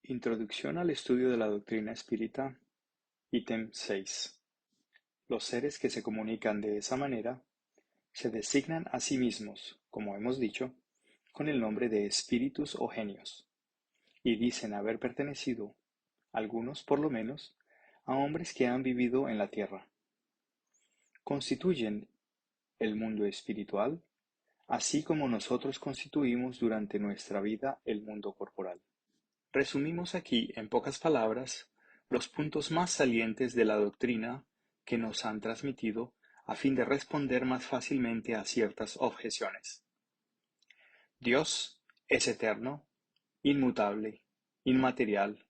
Introducción al estudio de la doctrina espírita, ítem 6. Los seres que se comunican de esa manera se designan a sí mismos, como hemos dicho, con el nombre de espíritus o genios, y dicen haber pertenecido, algunos por lo menos, a hombres que han vivido en la tierra. Constituyen el mundo espiritual, así como nosotros constituimos durante nuestra vida el mundo corporal. Resumimos aquí, en pocas palabras, los puntos más salientes de la doctrina que nos han transmitido a fin de responder más fácilmente a ciertas objeciones. Dios es eterno, inmutable, inmaterial,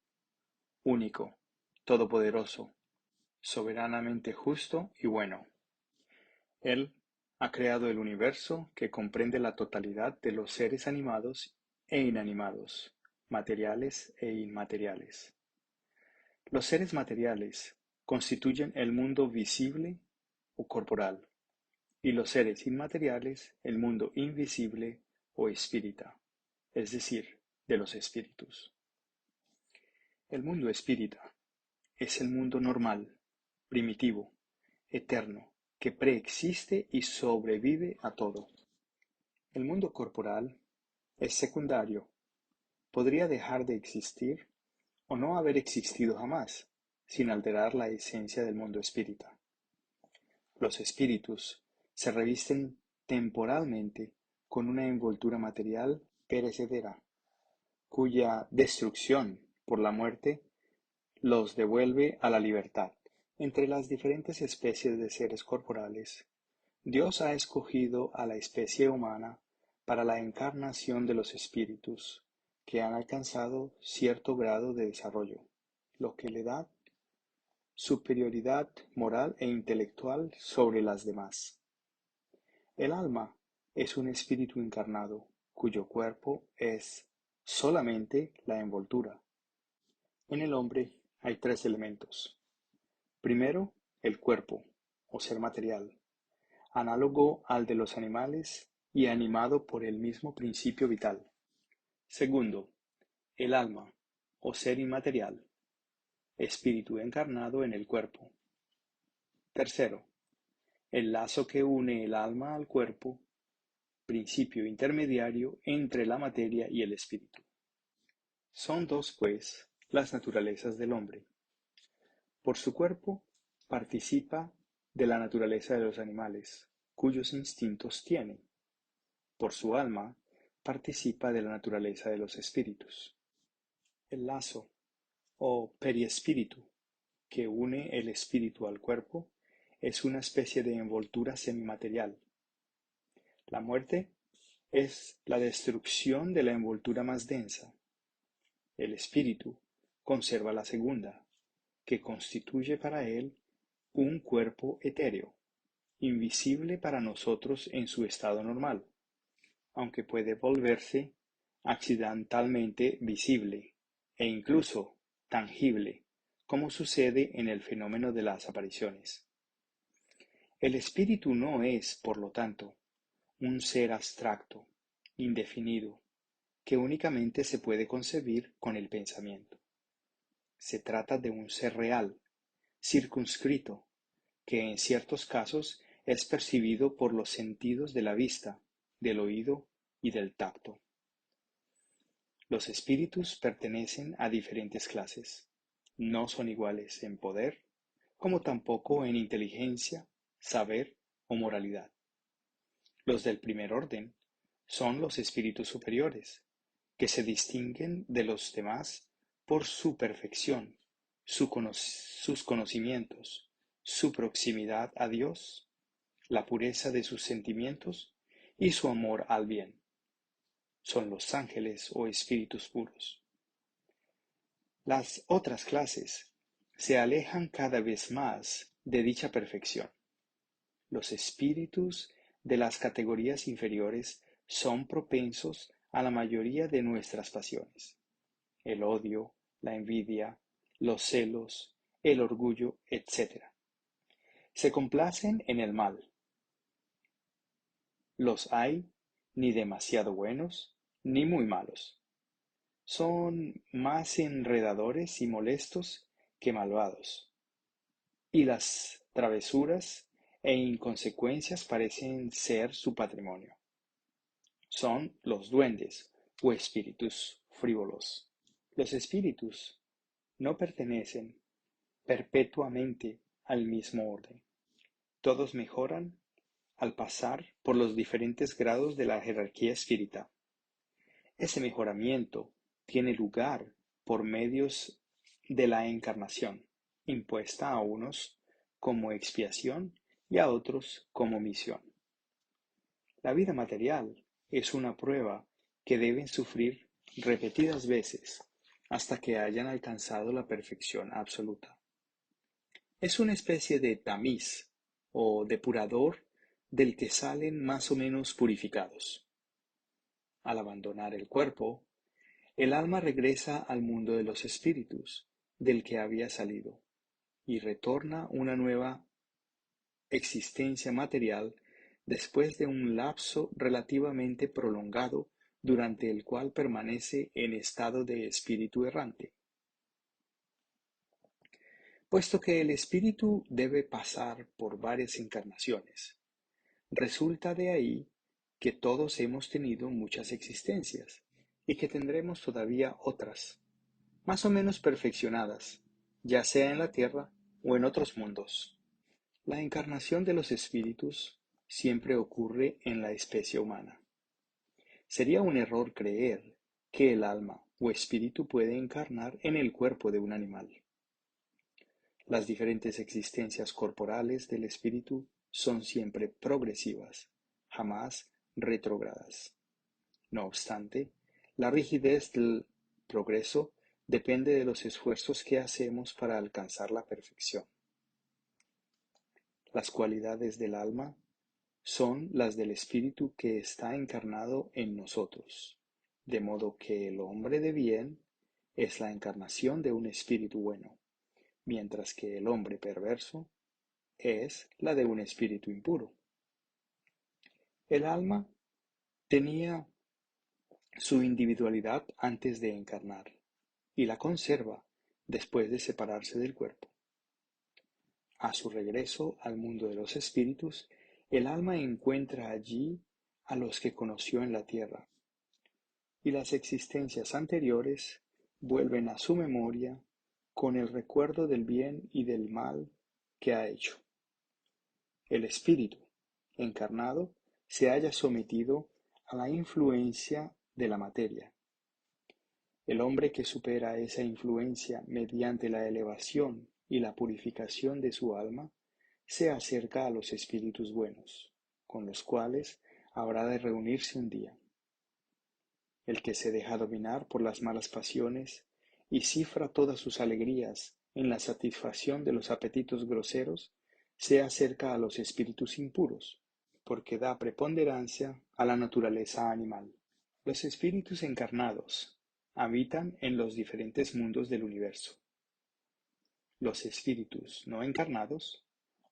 único, todopoderoso, soberanamente justo y bueno. Él ha creado el universo que comprende la totalidad de los seres animados e inanimados, materiales e inmateriales. Los seres materiales constituyen el mundo visible o corporal, y los seres inmateriales el mundo invisible o espírita, es decir, de los espíritus. El mundo espírita es el mundo normal, primitivo, eterno, que preexiste y sobrevive a todo. El mundo corporal es secundario, podría dejar de existir o no haber existido jamás, sin alterar la esencia del mundo espírita. Los espíritus se revisten temporalmente con una envoltura material perecedera, cuya destrucción por la muerte los devuelve a la libertad. Entre las diferentes especies de seres corporales, Dios ha escogido a la especie humana para la encarnación de los espíritus que han alcanzado cierto grado de desarrollo, lo que le da superioridad moral e intelectual sobre las demás. El alma es un espíritu encarnado, cuyo cuerpo es solamente la envoltura. En el hombre hay tres elementos. Primero, el cuerpo, o ser material, análogo al de los animales y animado por el mismo principio vital. Segundo, el alma, o ser inmaterial, espíritu encarnado en el cuerpo. Tercero, el lazo que une el alma al cuerpo, principio intermediario entre la materia y el espíritu. Son dos, pues, las naturalezas del hombre. Por su cuerpo, participa de la naturaleza de los animales, cuyos instintos tiene. Por su alma, participa de la naturaleza de los espíritus. El lazo, o periespíritu, que une el espíritu al cuerpo, es una especie de envoltura semimaterial. La muerte es la destrucción de la envoltura más densa. El espíritu conserva la segunda, que constituye para él un cuerpo etéreo, invisible para nosotros en su estado normal, aunque puede volverse accidentalmente visible e incluso tangible, como sucede en el fenómeno de las apariciones. El espíritu no es, por lo tanto, un ser abstracto, indefinido, que únicamente se puede concebir con el pensamiento. Se trata de un ser real, circunscrito, que en ciertos casos es percibido por los sentidos de la vista, del oído y del tacto. Los espíritus pertenecen a diferentes clases. No son iguales en poder, como tampoco en inteligencia, saber o moralidad. Los del primer orden son los espíritus superiores, que se distinguen de los demás por su perfección, sus conocimientos, su proximidad a Dios, la pureza de sus sentimientos y su amor al bien. Son los ángeles o espíritus puros. Las otras clases se alejan cada vez más de dicha perfección. Los espíritus de las categorías inferiores son propensos a la mayoría de nuestras pasiones: el odio, la envidia, los celos, el orgullo, etc. Se complacen en el mal. Los hay ni demasiado buenos ni muy malos. son más enredadores y molestos que malvados, y las travesuras e inconsecuencias parecen ser su patrimonio. Son los duendes o espíritus frívolos. Los espíritus no pertenecen perpetuamente al mismo orden. Todos mejoran al pasar por los diferentes grados de la jerarquía espírita. Ese mejoramiento tiene lugar por medios de la encarnación, impuesta a unos como expiación y a otros como misión. La vida material es una prueba que deben sufrir repetidas veces hasta que hayan alcanzado la perfección absoluta. Es una especie de tamiz o depurador del que salen más o menos purificados. Al abandonar el cuerpo, el alma regresa al mundo de los espíritus, del que había salido, y retorna una nueva existencia material después de un lapso relativamente prolongado durante el cual permanece en estado de espíritu errante. Puesto que el espíritu debe pasar por varias encarnaciones, resulta de ahí que todos hemos tenido muchas existencias y que tendremos todavía otras, más o menos perfeccionadas, ya sea en la tierra o en otros mundos. La encarnación de los espíritus siempre ocurre en la especie humana. Sería un error creer que el alma o espíritu puede encarnar en el cuerpo de un animal. Las diferentes existencias corporales del espíritu son siempre progresivas, jamás retrógradas. No obstante, la rigidez del progreso depende de los esfuerzos que hacemos para alcanzar la perfección. Las cualidades del alma son las del espíritu que está encarnado en nosotros, de modo que el hombre de bien es la encarnación de un espíritu bueno, mientras que el hombre perverso es la de un espíritu impuro. El alma tenía su individualidad antes de encarnar y la conserva después de separarse del cuerpo. A su regreso al mundo de los espíritus, el alma encuentra allí a los que conoció en la tierra, y las existencias anteriores vuelven a su memoria con el recuerdo del bien y del mal que ha hecho. El espíritu encarnado se halla sometido a la influencia de la materia. El hombre que supera esa influencia mediante la elevación y la purificación de su alma se acerca a los espíritus buenos, con los cuales habrá de reunirse un día. El que se deja dominar por las malas pasiones y cifra todas sus alegrías en la satisfacción de los apetitos groseros, se acerca a los espíritus impuros, porque da preponderancia a la naturaleza animal. Los espíritus encarnados habitan en los diferentes mundos del universo. Los espíritus no encarnados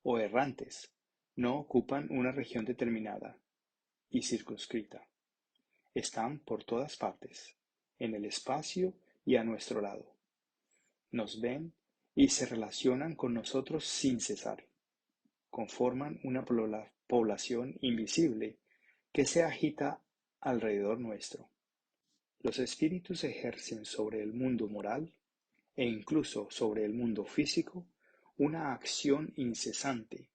o errantes no ocupan una región determinada y circunscrita. Están por todas partes, en el espacio y a nuestro lado. Nos ven y se relacionan con nosotros sin cesar. Conforman una población invisible que se agita alrededor nuestro. Los espíritus ejercen sobre el mundo moral e incluso sobre el mundo físico una acción incesante.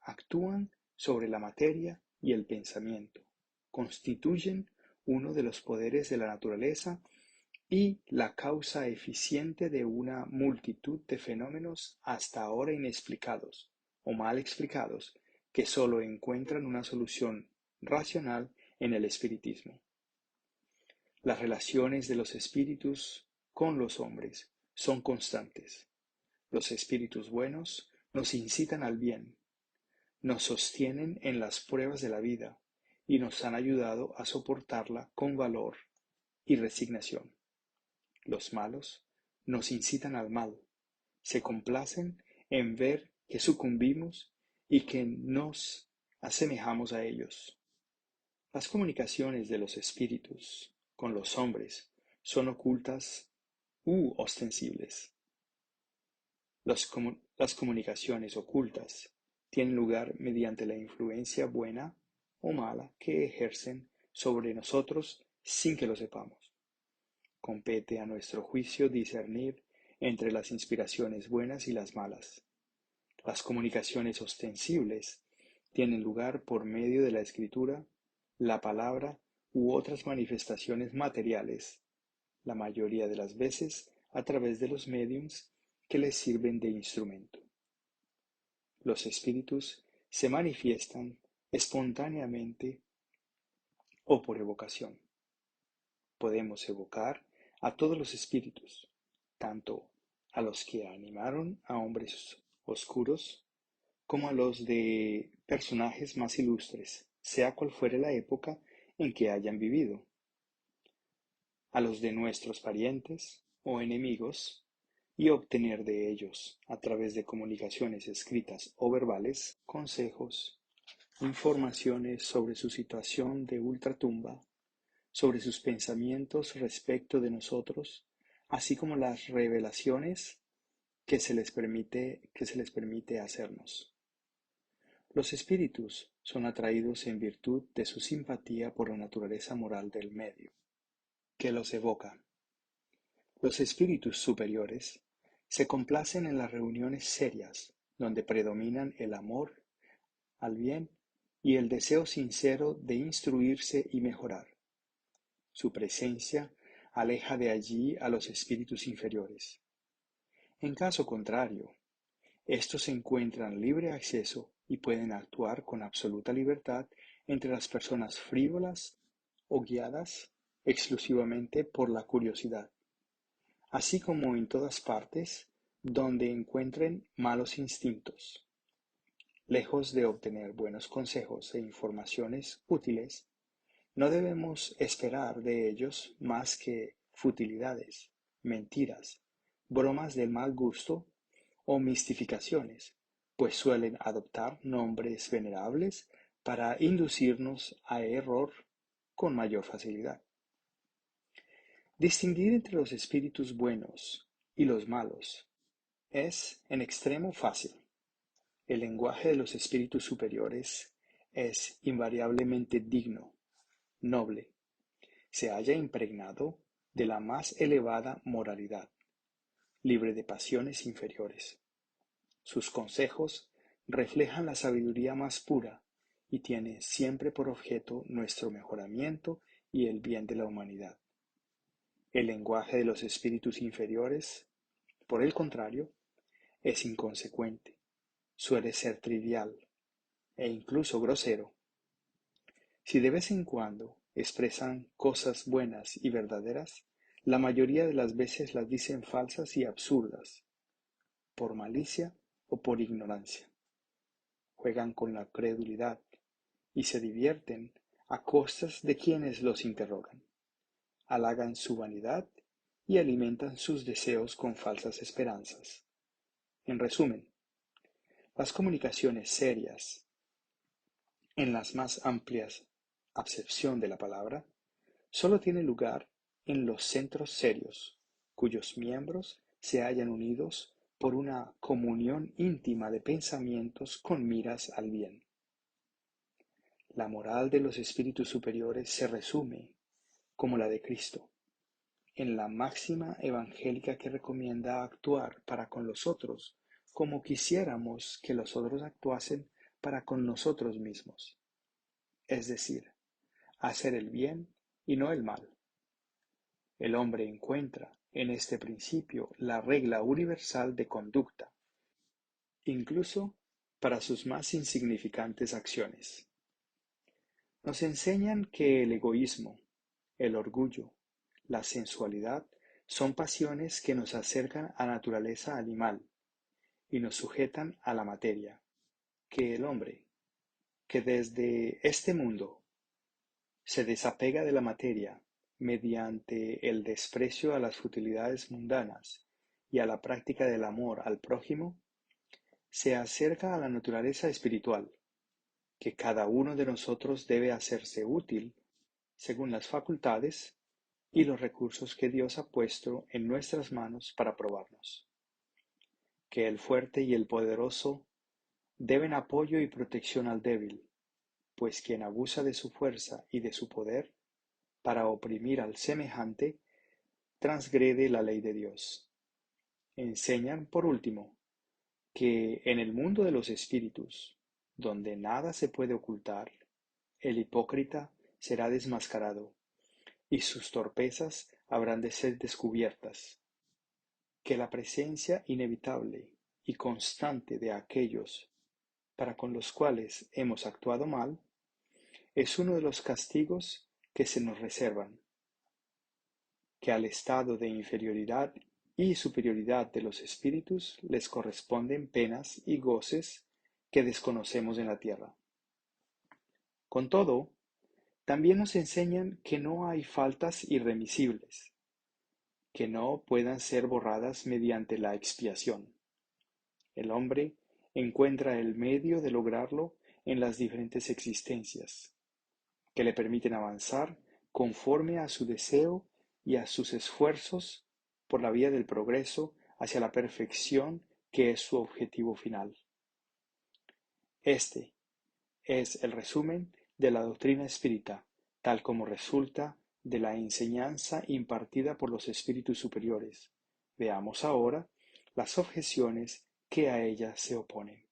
Actúan sobre la materia y el pensamiento. Constituyen uno de los poderes de la naturaleza y la causa eficiente de una multitud de fenómenos hasta ahora inexplicados o mal explicados que sólo encuentran una solución racional en el espiritismo. Las relaciones de los espíritus con los hombres son constantes. Los espíritus buenos nos incitan al bien, nos sostienen en las pruebas de la vida y nos han ayudado a soportarla con valor y resignación. Los malos nos incitan al mal, se complacen en ver que sucumbimos y que nos asemejamos a ellos. Las comunicaciones de los espíritus con los hombres son ocultas u ostensibles. Las comunicaciones ocultas tienen lugar mediante la influencia buena o mala que ejercen sobre nosotros sin que lo sepamos. Compete a nuestro juicio discernir entre las inspiraciones buenas y las malas. Las comunicaciones ostensibles tienen lugar por medio de la escritura, la palabra u otras manifestaciones materiales, la mayoría de las veces a través de los mediums que les sirven de instrumento. Los espíritus se manifiestan espontáneamente o por evocación. Podemos evocar a todos los espíritus, tanto a los que animaron a hombres oscuros como a los de personajes más ilustres, sea cual fuere la época en que hayan vivido, a los de nuestros parientes o enemigos, y obtener de ellos, a través de comunicaciones escritas o verbales, consejos, informaciones sobre su situación de ultratumba, sobre sus pensamientos respecto de nosotros, así como las revelaciones que se les permite hacernos. Los espíritus son atraídos en virtud de su simpatía por la naturaleza moral del medio, que los evoca. Los espíritus superiores se complacen en las reuniones serias, donde predominan el amor al bien y el deseo sincero de instruirse y mejorar. Su presencia aleja de allí a los espíritus inferiores. En caso contrario, estos encuentran libre acceso y pueden actuar con absoluta libertad entre las personas frívolas o guiadas exclusivamente por la curiosidad, así como en todas partes donde encuentren malos instintos. Lejos de obtener buenos consejos e informaciones útiles, no debemos esperar de ellos más que futilidades, mentiras, bromas del mal gusto o mistificaciones, pues suelen adoptar nombres venerables para inducirnos a error con mayor facilidad. Distinguir entre los espíritus buenos y los malos es en extremo fácil. El lenguaje de los espíritus superiores es invariablemente digno, noble, se halla impregnado de la más elevada moralidad, libre de pasiones inferiores. Sus consejos reflejan la sabiduría más pura y tienen siempre por objeto nuestro mejoramiento y el bien de la humanidad. El lenguaje de los espíritus inferiores, por el contrario, es inconsecuente, suele ser trivial e incluso grosero. Si de vez en cuando expresan cosas buenas y verdaderas, la mayoría de las veces las dicen falsas y absurdas, por malicia o por ignorancia. Juegan con la credulidad y se divierten a costas de quienes los interrogan. Halagan su vanidad y alimentan sus deseos con falsas esperanzas. En resumen, las comunicaciones serias, en las más amplias acepción de la palabra, solo tienen lugar en los centros serios, cuyos miembros se hallan unidos por una comunión íntima de pensamientos con miras al bien. La moral de los espíritus superiores se resume, como la de Cristo, en la máxima evangélica que recomienda actuar para con los otros como quisiéramos que los otros actuasen para con nosotros mismos, es decir, hacer el bien y no el mal. El hombre encuentra en este principio la regla universal de conducta, incluso para sus más insignificantes acciones. Nos enseñan que el egoísmo, el orgullo, la sensualidad son pasiones que nos acercan a la naturaleza animal y nos sujetan a la materia, que el hombre, que desde este mundo se desapega de la materia mediante el desprecio a las futilidades mundanas y a la práctica del amor al prójimo, se acerca a la naturaleza espiritual, que cada uno de nosotros debe hacerse útil según las facultades y los recursos que Dios ha puesto en nuestras manos para probarnos. Que el fuerte y el poderoso deben apoyo y protección al débil, pues quien abusa de su fuerza y de su poder para oprimir al semejante, transgrede la ley de Dios. Enseñan, por último, que en el mundo de los espíritus, donde nada se puede ocultar, el hipócrita será desmascarado y sus torpezas habrán de ser descubiertas, que la presencia inevitable y constante de aquellos para con los cuales hemos actuado mal es uno de los castigos que se nos reservan, que al estado de inferioridad y superioridad de los espíritus les corresponden penas y goces que desconocemos en la tierra. Con todo, también nos enseñan que no hay faltas irremisibles, que no puedan ser borradas mediante la expiación. El hombre encuentra el medio de lograrlo en las diferentes existencias, que le permiten avanzar conforme a su deseo y a sus esfuerzos por la vía del progreso hacia la perfección que es su objetivo final. Este es el resumen de la doctrina espírita, tal como resulta de la enseñanza impartida por los espíritus superiores. Veamos ahora las objeciones que a ella se oponen.